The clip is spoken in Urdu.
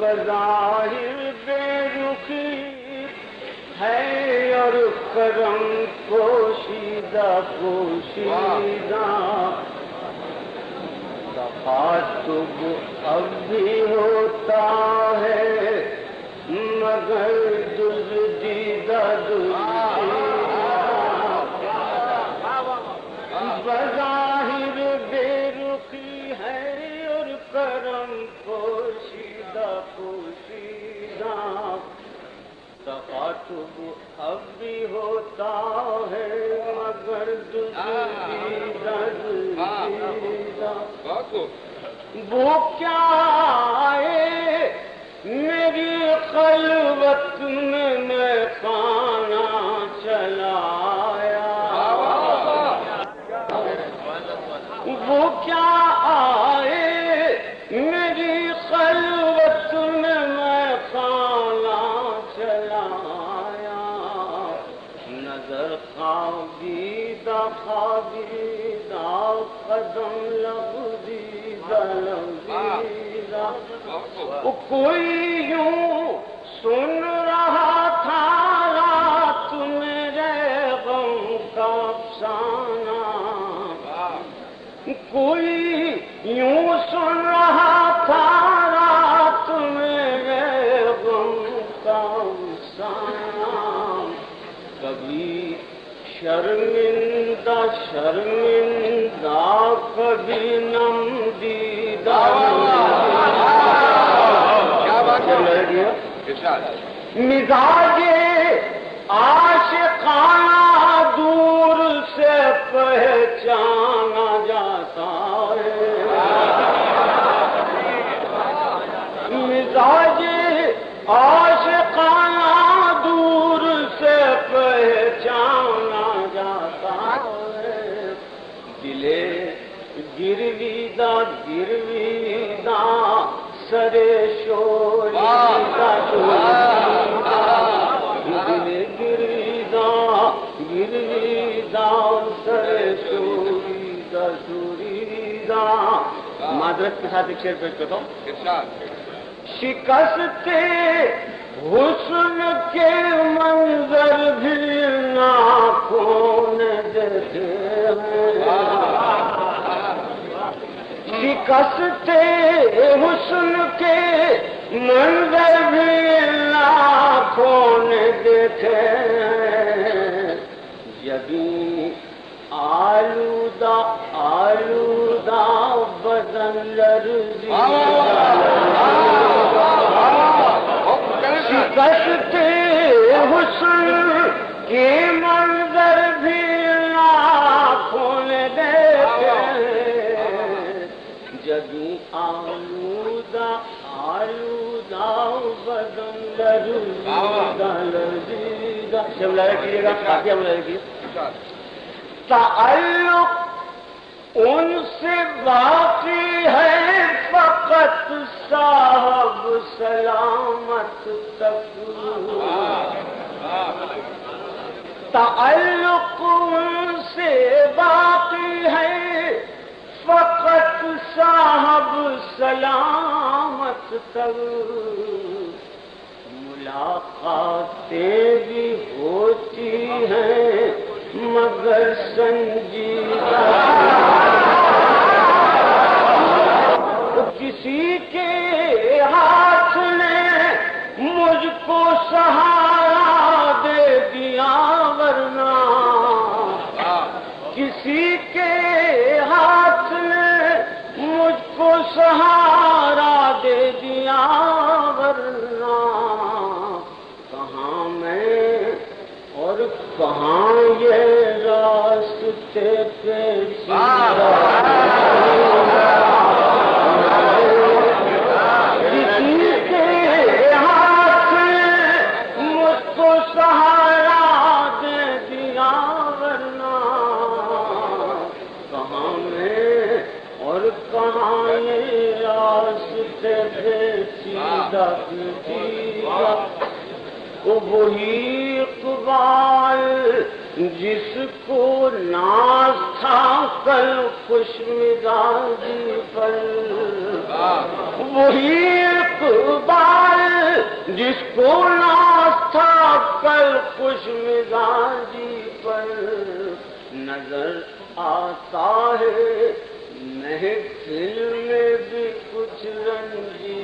بظاہر بے رخی ہے اور کرم پوشیدہ پوشیدہ، تخاطب اب بھی ہوتا ہے مگر دزدیدہ بظاہر بے رخی ہے اور کرم پوشیدہ پوشیدہ، تخاطب اب بھی ہوتا ہے مگر دزدیدہ دزدیدہ۔ وہ کیا آئے میری خلوت میں خانہ چلایا، وہ کیا آئے میری خلوت میں خانہ چلایا، نظر خوابیدہ خوابیدہ قدم لغزیدہ لغزیدہ، کوئی یوں سن رہا تھا رات میرے غم کا افسانہ، کوئی یوں سن رہا تھا رات میرے غم کا افسانہ، کبھی شرمندہ شرمندہ کبھی نم دیدہ مزاج عاشقانہ دور سے پہچانا جاتا ہے، مزاج عاشقانہ دور سے پہچانا جاتا ہے، دلے گرویدہ گرویدہ سرے شوریدہ شوریدہ، دلے گرویدہ گرویدہ سرے شوریدہ شوریدہ۔ معذرت کے ساتھ ایک شعر پیش کرتا ہوں۔ شکست حسن کے منظر بھی ناخن دیتے ہیں، شکست حسن کے منظر بھی ناخوں نے دیکھے ہیں، جبیں آلودہ آلودہ بدن لرزیدہ شکست حسن کے منظر بھی ناخوں نے دیکھے ہیں، جبیں آلودہ آلودہ بدن لرزیدہ لرزیدہ۔ شب لائے کیجیے گا، کافی ہم لائے کیجیے۔ تعلق ان سے باقی ہے فقط صاحب سلامت تک، تعلق ان سے باقی ہے فقط صاحب سلامت تک، ملاقاتیں بھی ہوتی ہیں مگر سنجیدہ، کسی کے ہاتھ نے مجھ کو سہارا دے دیا ورنہ، کسی کے ہاتھ نے مجھ کو سہارا دے دیا ورنہ، کہاں میں اور کہاں یہ راستے پیچیدہ، کسی کے ہاتھ نے مجھ کو سہارا دے دیا ورنہ، کہاں میں اور کہاں یہ راستے پیچیدہ پیچیدہ، وہی اقبال جس کو ناز تھا کل خوش مزاجی پر، وہی اقبال جس کو ناز تھا کل خوش مزاجی پر، نظر آتا ہے محفل میں بھی کچھ رنجی